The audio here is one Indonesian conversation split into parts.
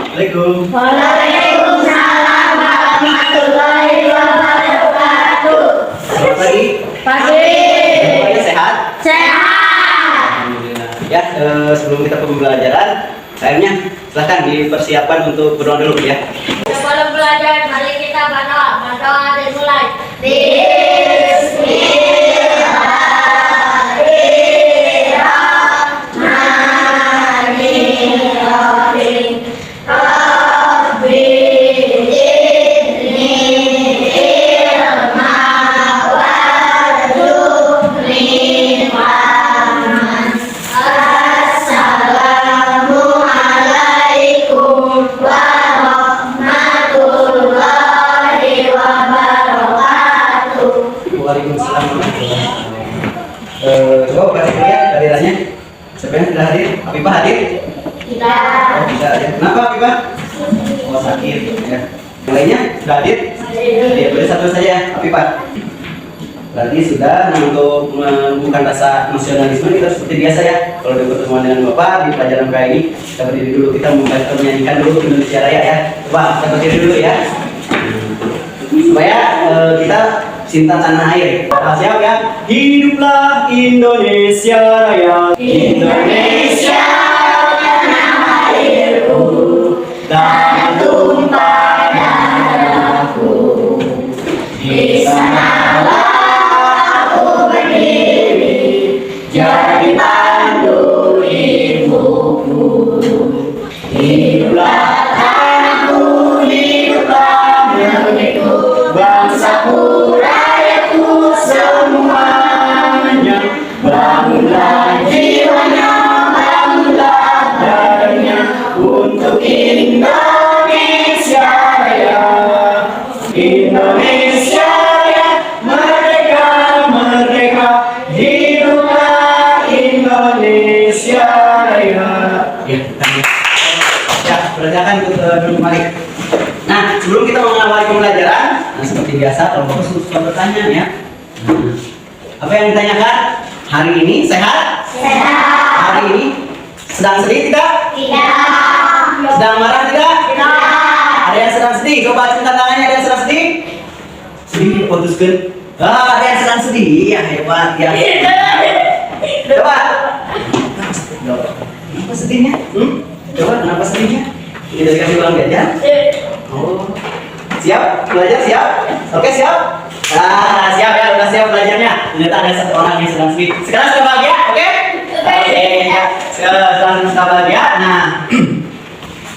Assalamualaikum. Waalaikumsalam warahmatullahi wabarakatuh. Selamat pagi. Pagi. Semuanya sehat? Sehat. Alhamdulillah. Ya, sebelum kita ke pembelajaran, sayangnya silahkan dipersiapkan untuk berdoa dulu ya. Sebelum belajar, mari kita berdoa. Berdoa dimulai. Bismillahirrahmanirrahim. Rabbi zidni ilma warzuqni ilman. Assalamualaikum warahmatullahi wabarakatuh. Waalaikumsalam warahmatullahi wabarakatuh. Coba buka dulu ya hadirannya. Siapa yang sudah hadir? Apipah hadir? Tidak. Oh, tidak ya. Kenapa Apipah? Oh, sakit ya. Yang lainnya sudah hadir? Ya, boleh satu saja Apipah. Berarti sudah. Nah, untuk menumbuhkan rasa nasionalisme kita seperti biasa ya. Kalau di pertemuan dengan Bapak di pelajaran kali ini, kita berdiri dulu, kita menyanyikan dulu Indonesia Raya ya. Coba kita berdiri dulu ya. Supaya kita cinta tanah air. Siap ya? Hiduplah Indonesia Raya. Indonesia tanah airku, tanah tumpah darahku. Di sanalah aku berdiri, jadi pandu ibuku. Hiduplah tanahku, hiduplah negeriku, bangsaku, rakyatku semuanya. Bangunlah jiwanya, bangunlah dadanya untuk Indonesia Raya. Indonesia Raya, merdeka, merdeka, hiduplah Indonesia Raya. Ya, persilakan duduk kembali. Nah, sebelum kita mengawali pembelajaran, nah seperti biasa kalau Bapak suka bertanya ya. Apa yang ditanyakan? Hari ini sehat? Sehat. Hari ini sedang sedih tidak? Tidak. Sedang marah tidak? Tidak. Ada yang sedang sedih? Coba angkat tangannya, ada yang sedang sedih? Sedih putuskan. Ada yang sedang sedih. Ya hebat ya. Coba. Kenapa sedihnya? Coba kenapa sedihnya? Tidak dikasih uang jajan? Oh. Siap? Belajar siap? Oke siap? Nah, siap ya, udah siap belajarnya. Ternyata ada satu orang yang sedang sedih. Sekarang sudah bahagia, oke? Oke, ya. Sekarang sudah bahagia. Nah,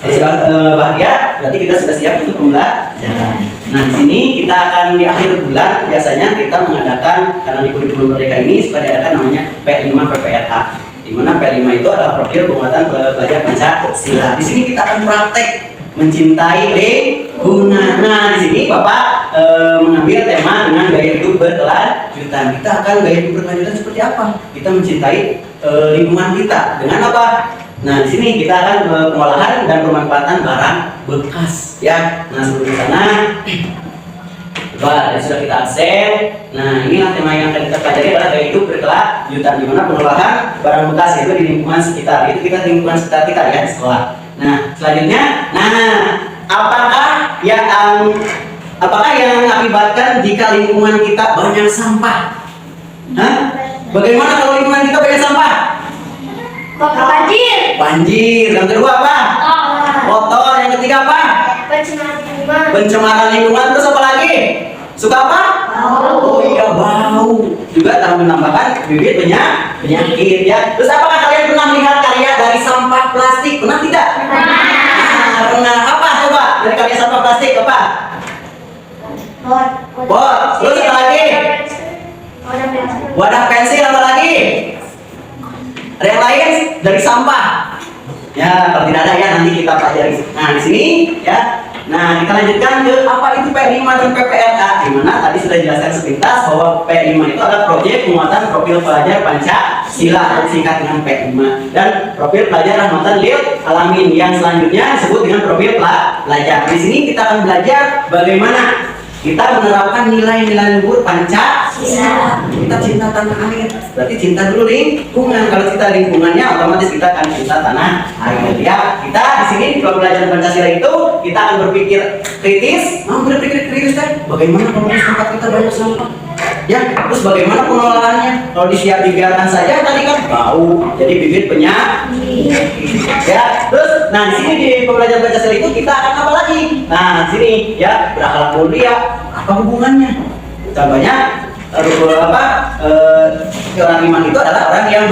kalau sudah bahagia, berarti kita sudah siap untuk pembelajaran. Nah, di sini kita akan di akhir bulan biasanya kita mengadakan karena di kurikulum Merdeka ini sudah diadakan namanya P5 PPRH. Di mana P5 itu adalah profil penguatan pelajar Pancasila. Di sini kita akan praktek mencintai lingkungan. Nah, di sini Bapak mengambil tema dengan gaya hidup berkelanjutan. Kita akan gaya hidup berkelanjutan seperti apa? Kita mencintai lingkungan kita dengan apa? Nah, di sini kita akan pengolahan dan pemanfaatan barang bekas ya. Nah, seperti sana Wah, sudah kita aksen. Nah, inilah tema yang akan kita pelajari adalah gaya hidup berkelanjutan, di mana pengolahan barang bekas itu di lingkungan sekitar. Itu kita di lingkungan sekitar kita ya di sekolah. Nah, selanjutnya, apakah yang mengakibatkan jika lingkungan kita banyak sampah? Bagaimana kalau lingkungan kita banyak sampah? Banjir. Banjir. Yang kedua apa? Kotor. Yang ketiga apa? Pencemaran lingkungan. Terus apa lagi? Suka apa? Bau. Oh iya, bau. Juga dalam menambahkan bibit penyakit ya. Terus apakah kalian pernah melihat karya dari sampah plastik? Pernah tidak? Pernah. Apa coba dari karya sampah plastik apa? Pot. Terus apa lagi? Wadah pensil. Apa lagi? Ada yang lain dari sampah? Ya, kalau tidak ada ya nanti kita pelajari. Nah, di sini ya. Nah, kita lanjutkan ke apa itu P5 dan PPRK. Di mana tadi sudah dijelaskan sepintas bahwa P5 itu adalah proyek penguatan profil pelajar Pancasila atau disingkat dengan P5. Dan profil pelajar Rahmatan Lil Alamin yang selanjutnya disebut dengan profil pelajar. Di sini kita akan belajar bagaimana kita menerapkan nilai-nilai luhur Pancasila. Kita cinta tanah air, berarti cinta dulu lingkungan. Kalau kita lingkungannya, otomatis kita akan cinta tanah air. Ya, kita di sini pembelajaran Pancasila itu kita akan berpikir kritis. Berpikir kritis kan? Bagaimana kalau di tempat kita banyak sampah? Ya, terus bagaimana pengelolaannya? Kalau dibiarkan saja tadi kan bau, jadi bibit penyakit. Ya, terus, nah di sini di pembelajaran Pancasila itu kita akan apa lagi? Nah, di sini ya berakhlak mulia. Apa hubungannya? Contohnya, orang iman itu adalah orang yang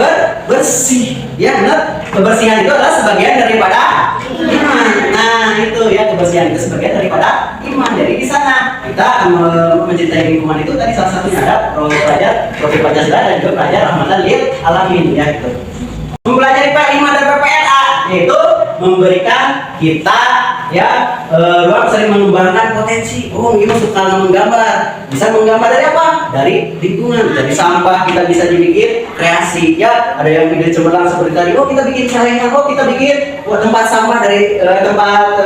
bersih. Ya, benar. Kebersihan itu adalah sebagian daripada iman. Nah, itu ya kebersihan itu sebagian daripada iman. Jadi di sana kita akan mencintai lingkungan itu tadi salah satunya ada belajar profil Pancasila dan juga belajar rahmatan lil alamin ya gitu. Mempelajari P5 dan PPLA yaitu memberikan kita ya ruang sering mengembangkan potensi. Oh, ini suka menggambar. Bisa menggambar dari apa? Dari lingkungan. Dari sampah kita bisa dibikin kreasi ya. Ada yang bikin cemerlang seperti tadi. Oh, kita bikin celengan. Oh, kita bikin tempat sampah dari tempat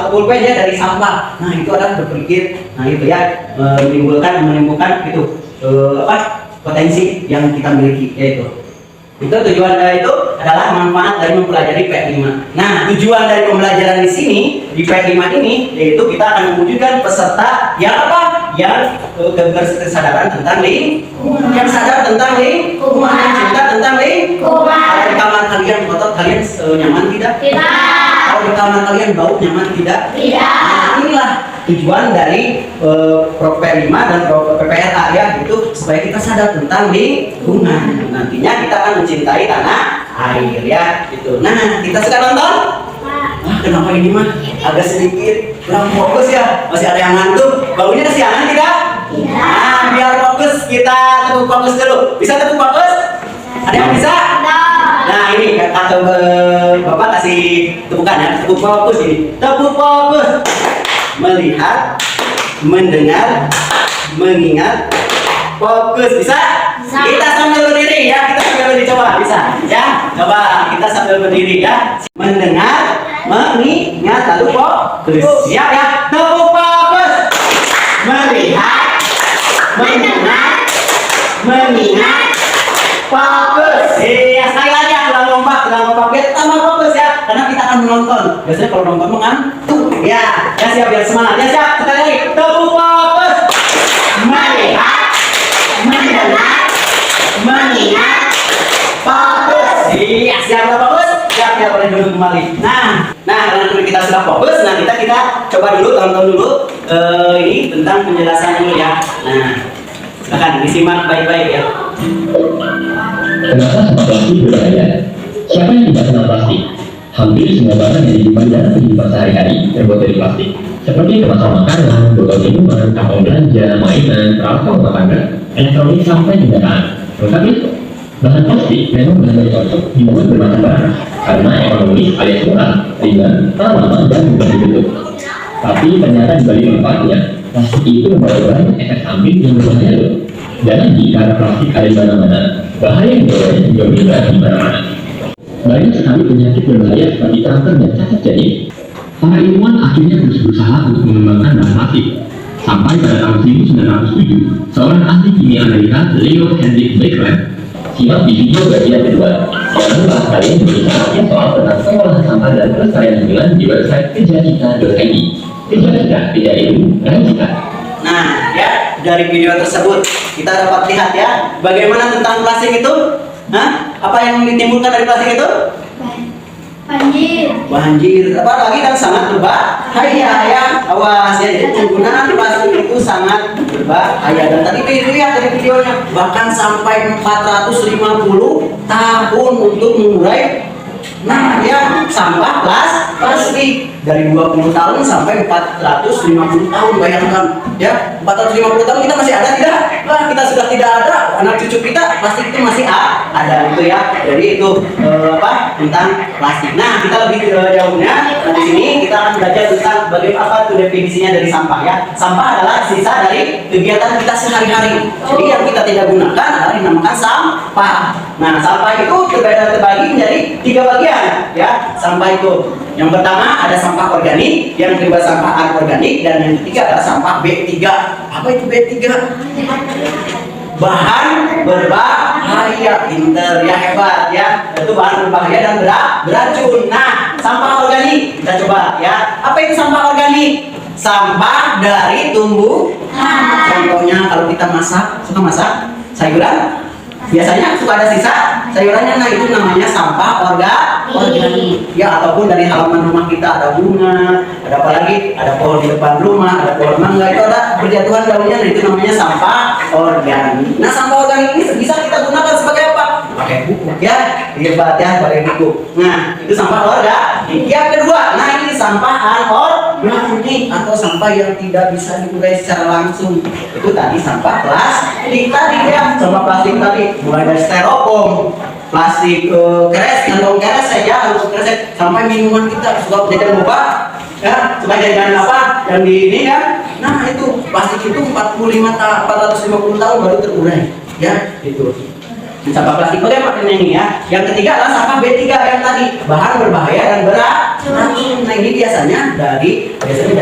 pulpen ya dari sampah. Nah, itu adalah berpikir. Nah, itu ya menimbulkan itu potensi yang kita miliki yaitu. Itu tujuan itu adalah manfaat dari mempelajari P5. Nah, tujuan dari pembelajaran di sini di P5 ini yaitu kita akan mewujudkan peserta yang apa? Yang berkesadaran tentang lingkungan, yang sadar tentang lingkungan, yang cinta tentang lingkungan. Kalau di kamar kalian kotor, kalian nyaman tidak? Tidak. Kalau di kamar kalian bau, nyaman tidak? Tidak. Nah, inilah tujuan dari Pro P5 dan Pro PPLA ya, itu supaya kita sadar tentang lingkungan. Nantinya kita akan mencintai tanah air ya, gitu. Nah, kita sekarang nonton. Kenapa ini mah agak sedikit kurang fokus ya? Masih ada yang ngantuk. Baunya kesiangan tidak? Tidak. Nah, biar fokus kita tepuk fokus dulu. Bisa tepuk fokus? Ada yang bisa? Nah, ini kata Bapak kasih tepukan ya. Tepuk fokus ini. Tepuk fokus. Melihat, mendengar, mengingat, fokus. Bisa? Bisa. Kita sambil berdiri ya, kita sambil berdiri, coba bisa ya, coba kita sambil berdiri ya, mendengar, mengingat, lalu fokus. Siap ya, tepuk fokus. Melihat, mendengar, mengingat, fokus. Iya, sekali lagi ya, ulang lompat biar tambah fokus ya, karena kita akan menonton. Biasanya kalau nonton mengantuk ya, ya siap, biar semangat ya, siap. Sekali lagi, tepuk fokus. Melihat, mendengar, mengingat, fokus. Iya, siap fokus. Siap ya, boleh duduk kembali. Nah, karena kita sudah fokus, nah kita coba dulu tonton dulu ini tentang penjelasan dulu ya. Nah, silakan disimak baik-baik ya. Kenapa sampah plastik berbahaya? Siapa yang tidak kenal plastik? Hampir semua barang yang disimpan dalam kehidupan sehari-hari terbuat dari plastik, seperti kemasan makanan, botol minuman, kantong belanja, mainan, peralatan rumah tangga, elektronik sampai kendaraan. Lengkap itu. Bahan plastik memang benar-benar cocok dibuat bermacam barang karena ekonomis alias murah, ringan, tahan lama dan mudah dibentuk. Tapi ternyata di balik manfaatnya, plastik itu membawa banyak efek samping yang berbahaya loh. Dan lagi karena plastik ada di mana-mana, bahaya yang dibawa juga menyebar di mana-mana. Banyak sekali penyakit berbahaya seperti kanker dan cacat janin. Para ilmuwan akhirnya terus berusaha untuk mengembangkan bahan plastik. Sampai pada tahun 1907, seorang ahli kimia Amerika, Leo Hendrik Becquerel, simak di video bagian kedua. Jangan lupa kalian bisa perhatian soal tentang pengolahan sampah dan pelestarian lingkungan di website kejakita.id. Kejakita, tidak ilmu, kita. Nah, ya dari video tersebut kita dapat lihat ya bagaimana tentang plastik itu. Apa yang ditimbulkan dari plastik itu? Banjir. Apa lagi kan sangat berbahaya ya. Awas ya, jadi penggunaan plastik itu sangat berbahaya. Dan tadi dilihat dari videonya bahkan sampai 450 tahun untuk mengurai. Nah, ya sampah plastik dari 20 tahun sampai 450 tahun, bayangkan ya, 450 tahun kita masih ada tidak? Wah, kita sudah tidak ada, anak cucu kita plastik itu masih ada gitu ya. Jadi itu tentang plastik. Nah, kita lebih jauhnya di sini kita akan belajar tentang bagaimana itu definisinya dari sampah ya. Sampah adalah sisa dari kegiatan kita sehari-hari. Jadi yang kita tidak gunakan adalah dinamakan sampah. Nah, sampah itu terbagi menjadi 3 bagian ya. Sampah itu yang pertama ada sampah organik, yang kedua sampah anorganik, dan yang ketiga adalah sampah B3. Apa itu B3? Bahan berbahaya. Pinter ya, hebat ya. Itu bahan berbahaya dan beracun. Nah, sampah organik organik. Kita coba ya. Apa itu sampah organik? Sampah dari tumbuhan. Contohnya kalau kita suka masak sayuran, biasanya suka ada sisa sayurannya. Nah, itu namanya sampah organik. Ya, ataupun dari halaman rumah kita ada bunga, ada apa lagi? Ada pohon di depan rumah, ada pohon mangga, itu ada berjatuhan daunnya. Nah, itu namanya sampah organik. Nah, sampah organik ini bisa kita gunakan sebagai apa? Pakai buku ya, hebat ya, pakai buku. Nah, itu sampah organik. Yang kedua, nah ini sampah anorganik atau sampah yang tidak bisa diurai secara langsung. Itu tadi sampah plastik tadi ya, sampah plastik tadi mulai dari styrofoam, plastik kantong keresek ya, untuk keresek, sampai minuman kita suka jajan boba ya, suka jajan apa yang di ini kan. Nah, itu plastik itu 450 tahun baru terurai ya, itu sampah plastik. Bagaimana ini ya? Yang ketiga adalah sampah B3 yang tadi, bahan berbahaya dan beracun. Nah, ini biasanya dari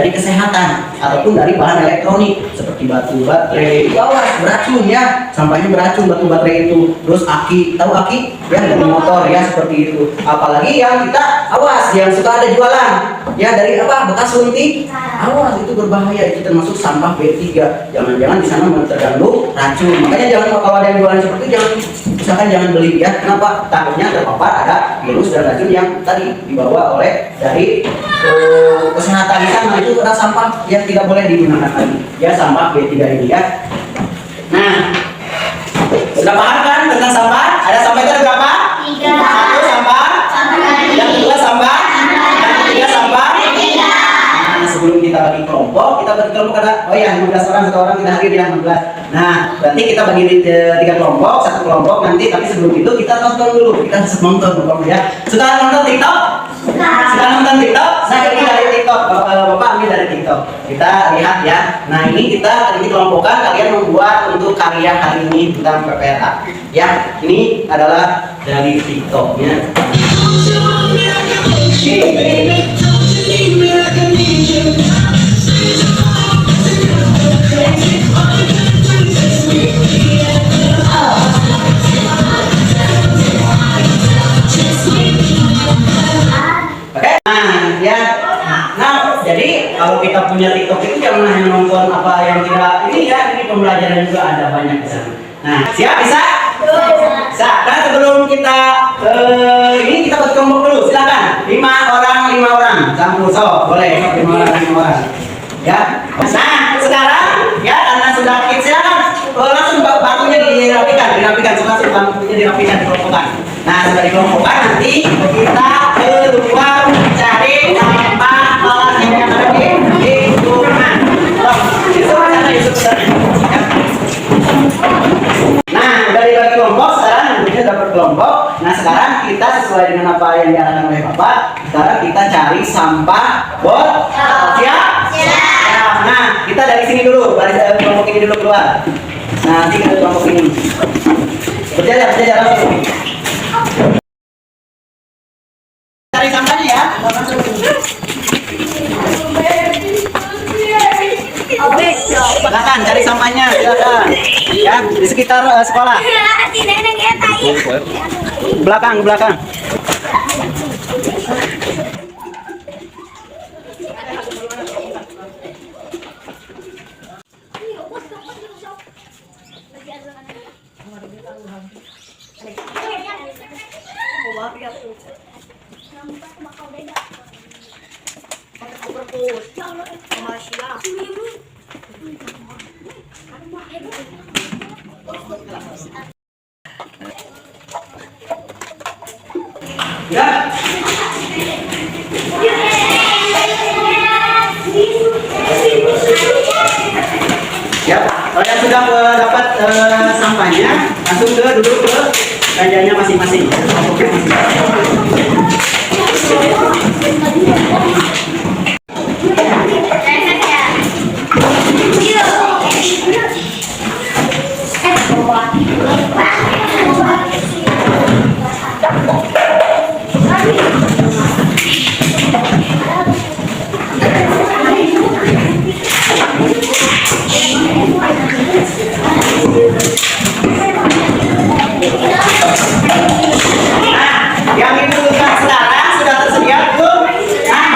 kesehatan ataupun dari bahan elektronik seperti batu baterai. Awas, beracun ya, sampahnya beracun batu baterai itu. Terus aki, tahu aki ya, dari motor ya, seperti itu. Apalagi yang kita awas, yang suka ada jualan ya, dari apa, bekas suntik, awas, itu berbahaya. Itu termasuk sampah B3. Jangan-jangan di sana tergandung racun. Makanya jangan, kalau ada yang jualan seperti itu, misalkan jangan beli ya. Kenapa? Takutnya terpapar ada virus dan racun yang tadi dibawa oleh dari kesehatan di sana. Itu adalah sampah yang tidak boleh digunakan lagi ya, sampah B3 ini ya. Nah, sudah paham kan tentang sampah? Ada sampah itu ada berapa? 3. Satu sampah, yang kedua sampah, yang ketiga sampah. Nah, sebelum kita bagi kelompok ada, oh ya, 15 orang, satu orang kita hadir ya, 15. Nah, berarti kita bagi 3 kelompok, satu kelompok nanti. Tapi sebelum itu kita tonton dulu, kita nonton ya. Suka nonton TikTok? Suka nonton TikTok? Nah, ini dari TikTok, Bapak ambil dari TikTok. Kita lihat ya. Nah, ini kita kelompokkan, kalian membuat untuk karya hari ini tentang PPLA. Ya, ini adalah dari TikToknya. Jadi kalau kita punya TikTok itu jangan hanya nonton apa yang tidak ini ya, ini pembelajaran juga ada banyak di sana. Nah, siap, bisa? Bisa. Nah, sebelum kita ini kita buat kelompok dulu, silakan. 5 orang, campur so, boleh 5 orang. Ya. Nah, sekarang ya, karena sudah silakan langsung bangkunya dirapikan, langsung bangkunya dirapikan, dikelompokkan. Nah, sudah dikelompokkan, nanti kita keluar mencari sampah yang ada di rumah. Nah, dari bagi kelompok, sekarang nantinya dapat kelompok. Nah, sekarang kita sesuai dengan apa yang diarahkan oleh Bapak. Sekarang kita cari sampah botol. Siap? Siap. Nah, kita dari sini dulu, dari kelompok ini dulu keluar. Nah, nanti kita kelompok ini. Berjalan langsung. Cari sampahnya ya. Silakan cari sampahnya, silakan. Ya, di sekitar sekolah. Belakang. Ya. Ya, kalau yang sudah dapat sampahnya, langsung duduk ke ranjangnya masing-masing. Yang itu sekarang sudah tersedia belum? Nah,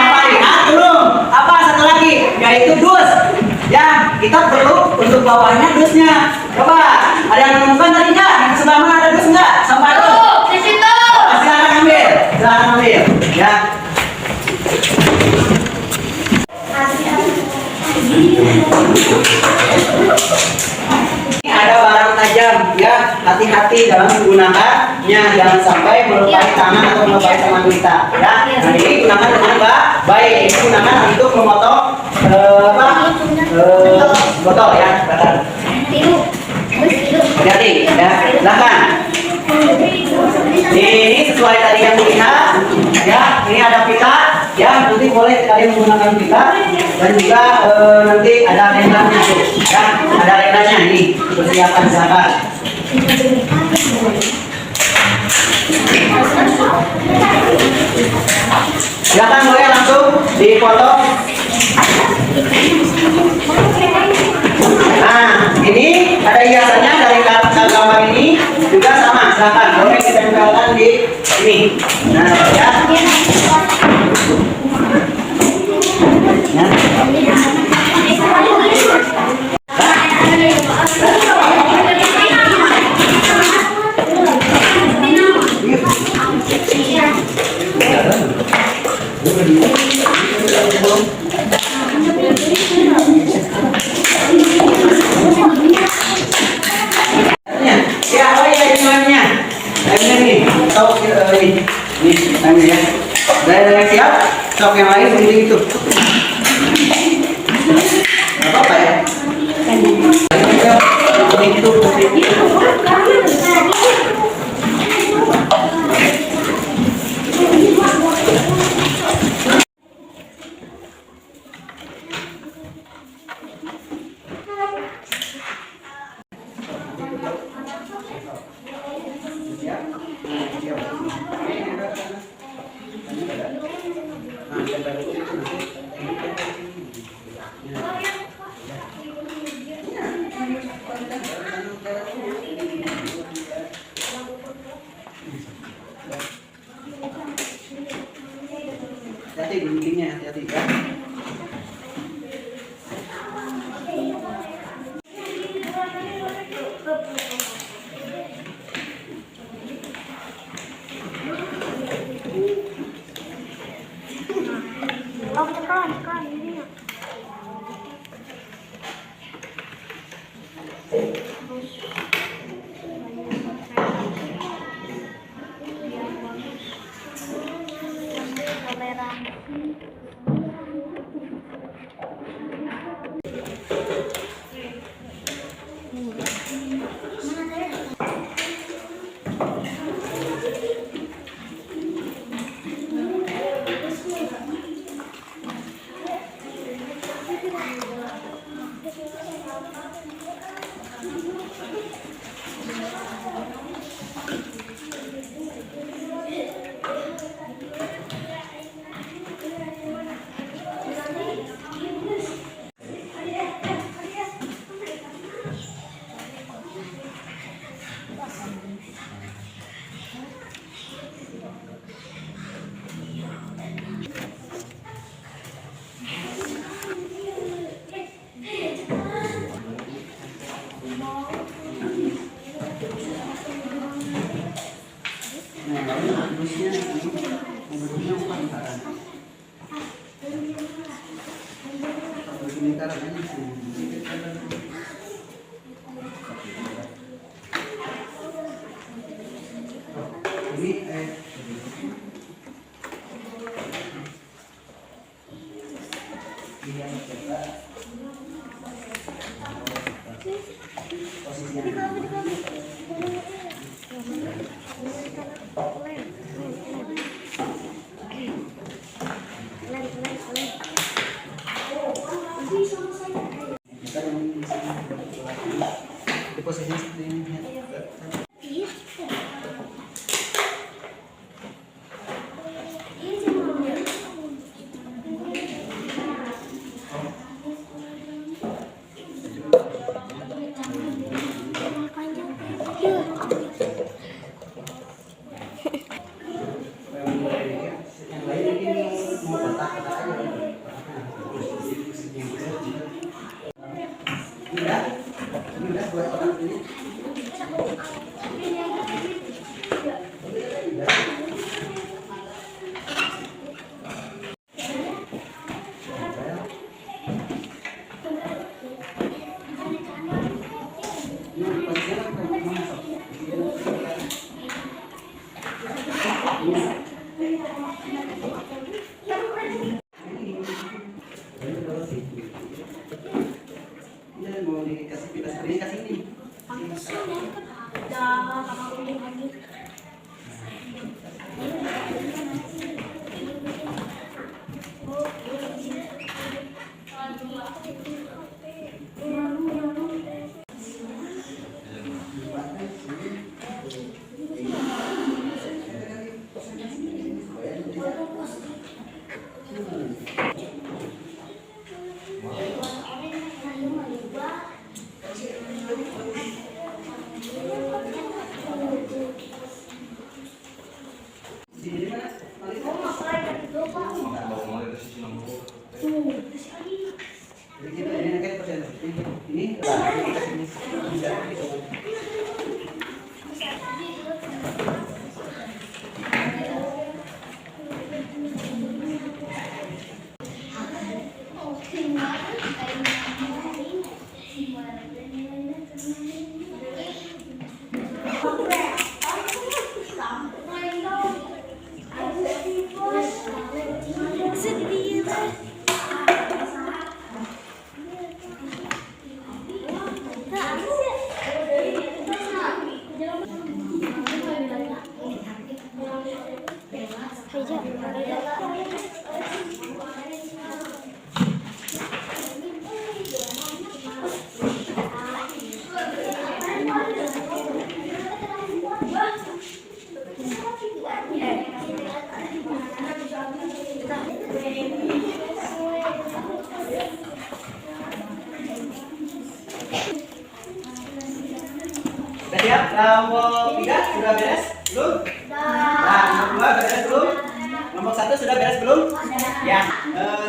bawahnya dusnya. Coba, ada yang menemukan tadi nggak? Yang sebelah mana ada dus nggak? Sampai itu. Di situ. Silakan ambil, silakan ambil. Ya. Ini ada barang tajam, ya. Hati-hati dalam menggunakannya, jangan sampai melukai tangan atau melukai tangan kita. Ya. Nah, ini gunakan dengan baik. Ini gunakan untuk memotong botol ya. Hati-hati, ya. Silakan. Ini sesuai tadi yang dilihat, ya. Ini ada pita, ya. Nanti boleh kalian menggunakan pita dan juga nanti ada renggangnya tuh, ya. Ada renggangnya ini. Persiapan silakan. Silakan boleh langsung dipotong. Nah, ini ada hiasannya dari gambar ini juga sama. Silakan boleh ditempelkan di sini. Nah, ya. Siap, sok yang lain sendiri itu. Gak apa-apa ya. Itu. Hati-hati guntingnya, hati-hati ya. Posisinya seperti ini. Sudah siap? Kelompok 3 sudah beres? Belum? Nah, kelompok 2 beres belum? Kelompok 1 sudah beres belum? Ya,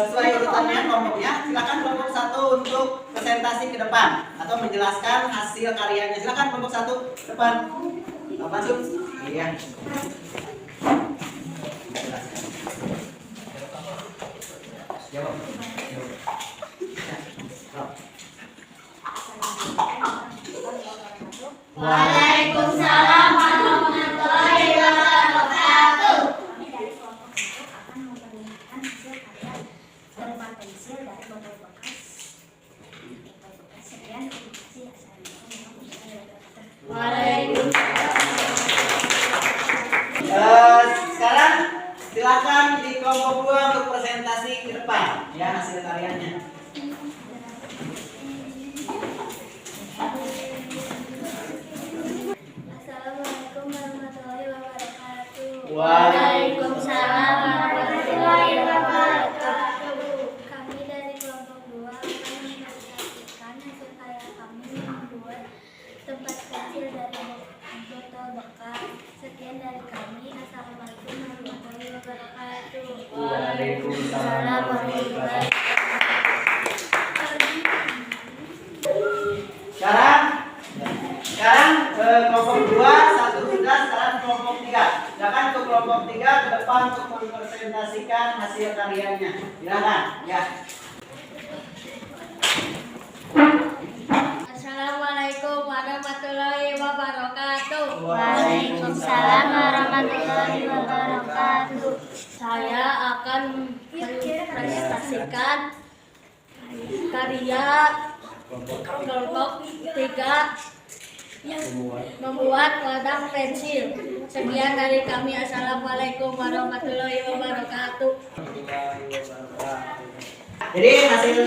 sesuai urutannya kelompoknya. Silakan kelompok 1 untuk presentasi ke depan atau menjelaskan hasil karyanya. Silakan kelompok 1 depan. Masuk. Iya. Jawab. Waalaikumsalam warahmatullahi wabarakatuh. Kami dari kelompok 1 akan memperlihatkan hasil karya berupa pensil dari botol bekas. Sekian, terima kasih. Assalamualaikum warahmatullahi wabarakatuh. Waalaikumsalam. Sekarang silakan di kelompok 2 untuk presentasi ke depan ya hasil karyanya. Assalamualaikum warahmatullahi wabarakatuh. Waalaikumsalam warahmatullahi wabarakatuh. Kami dari kelompok 2 akan mempresentasikan hasil karya kami membuat tempat pensil dari botol bekas. Sekian dari kami. Assalamualaikum warahmatullahi wabarakatuh. Waalaikumsalam warahmatullahi wabarakatuh. Sekarang kelompok 2 satu sudah, sekarang kelompok 3. Silakan ke kelompok 3 ke depan untuk mempresentasikan hasil karyanya. Silakan ya. Assalamualaikum warahmatullahi wabarakatuh. Waalaikumsalam warahmatullahi wabarakatuh. Saya akan mempresentasikan karya kelompok 3 membuat wadah pensil. Sekian dari kami. Assalamualaikum warahmatullahi wabarakatuh. Jadi hasil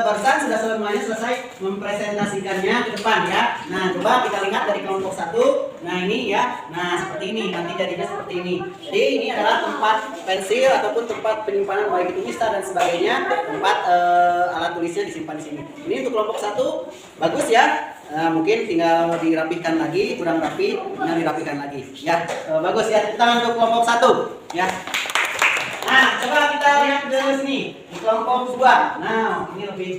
barusan sudah semuanya selesai mempresentasikannya ke depan ya. Nah, coba kita lihat dari kelompok 1. Nah, ini ya. Nah, seperti ini. Nanti jadinya seperti ini. Jadi ini adalah tempat pensil ataupun tempat penyimpanan baik itu pista dan sebagainya. Tempat alat tulisnya disimpan di sini. Ini untuk kelompok 1 bagus ya. Mungkin tinggal dirapihkan lagi, kurang rapi, tinggal dirapihkan lagi. Ya, bagus ya. Kita untuk kelompok 1 ya. Nah, coba kita lihat ke sini di kelompok 2. Nah, ini lebih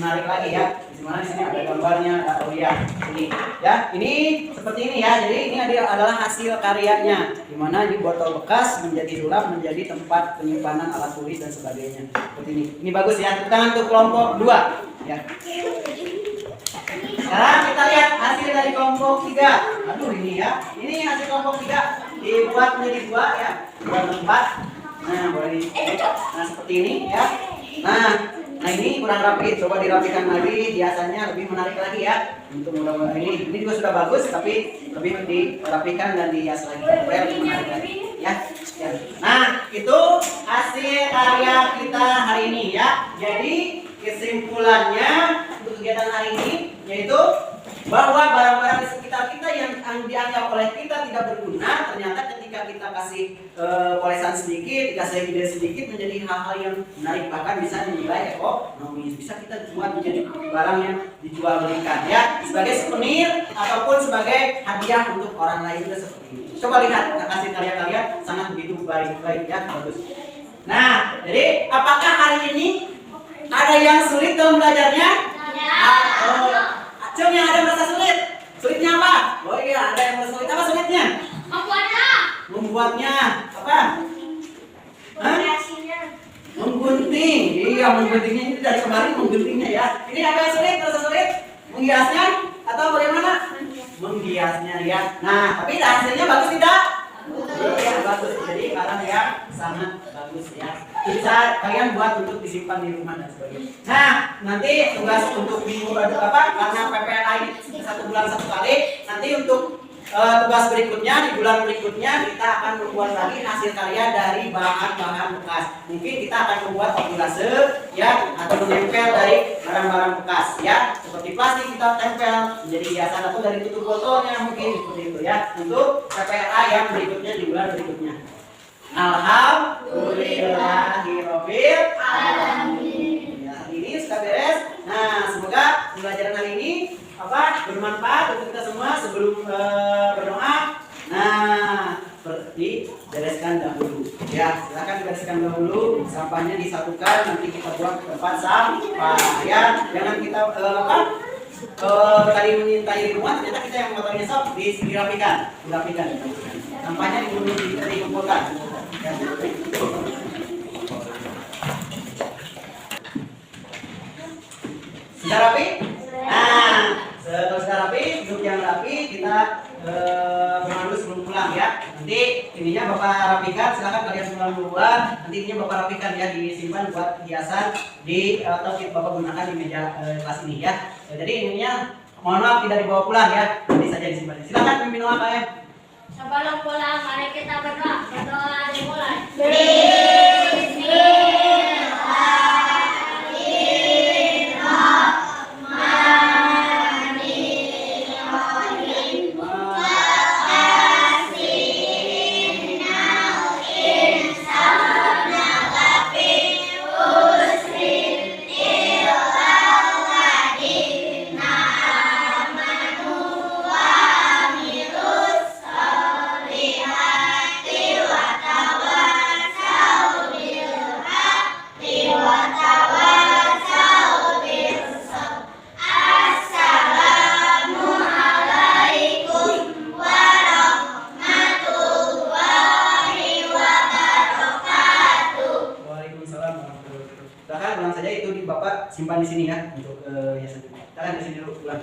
menarik lagi ya. Di sini ada gambarnya, ada ini. Ya, ini seperti ini ya. Jadi ini adalah hasil karyanya. Di mana ini botol bekas menjadi sulap, menjadi tempat penyimpanan alat tulis dan sebagainya. Seperti ini. Ini bagus ya. Tepuk tangan untuk kelompok 2 ya. Sekarang kita lihat hasil dari kelompok 3. Aduh ini ya. Ini hasil kelompok 3 dibuat menjadi 2 ya. Buat tempat. Nah, boleh. Nah, seperti ini ya. Nah ini kurang rapi. Coba dirapikan lagi, biasanya lebih menarik lagi ya. Untuk mudah-mudahan ini juga sudah bagus, tapi lebih dirapikan dan dihias lagi supaya lebih menarik lagi ya. Nah, itu hasil karya kita hari ini ya. Jadi kesimpulannya untuk kegiatan hari ini yaitu bahwa barang-barang di sekitar kita yang dianggap oleh kita tidak berguna, ternyata ketika kita kasih polesan sedikit, dikasih ide sedikit menjadi hal-hal yang menarik, bahkan bisa dinilai ekonomis, bisa kita jual menjadi barang yang dijual belikan ya, sebagai souvenir ataupun sebagai hadiah untuk orang lain juga seperti ini. Coba lihat kasih karya-karya sangat begitu baik ya, bagus. Nah, jadi apakah hari ini ada yang sulit dalam belajarnya? Acung yang ada merasa sulit? Sulitnya apa? Oh iya, ada yang merasa sulit. Apa sulitnya? Membuatnya. Apa? Menggunting. Iya, mengguntingnya ini dari kemarin mengguntingnya ya. Ini apa yang sulit? Merasa sulit? Menghiasnya? Atau bagaimana? Menghiasnya ya. Nah, tapi hasilnya bagus tidak? Iya, bagus. Jadi barang yang sangat bagus ya. Bisa kalian buat untuk disimpan di rumah dan sebagainya. Nah, nanti tugas untuk minggu karena PPLA ini 1 bulan 1 kali. Nanti untuk tugas berikutnya di bulan berikutnya kita akan membuat lagi hasil karya dari bahan-bahan bekas. Mungkin kita akan membuat tabulase ya, atau menempel dari barang-barang bekas ya. Seperti plastik kita tempel menjadi hiasan atau dari tutup botolnya mungkin seperti itu ya. Untuk PPLA yang berikutnya di bulan berikutnya. Alhamdulillahirobbil alamin. Ya, hari ini sudah beres. Nah, semoga pembelajaran hari ini bermanfaat untuk kita semua. Sebelum berdoa, nah seperti bereskan dahulu. Ya, silakan bereskan dahulu. Sampahnya disatukan, nanti kita buang ke tempat sampah. Ya, jangan kita tadi menyintai rumah, ternyata kita yang motornya sob dirapikan. Sampahnya dikumpulkan. Ya. Sudah rapi? Nah, setelah sudah rapi, duduk yang rapi, kita bermandu sebelum pulang ya. Nanti ininya Bapak rapikan, silakan kalian pulang duluan. Nanti ininya Bapak rapikan ya, disimpan buat hiasan atau Bapak gunakan di meja kelas ini ya. Jadi ininya mohon maaf tidak dibawa pulang ya, nanti saja disimpan. Silakan pimpin doa Pak ya. Sebelum pulang, mari kita berdoa. Berdoa dimulai. Simpan di sini ya untuk hiasan. Tahan di sini dulu pulang.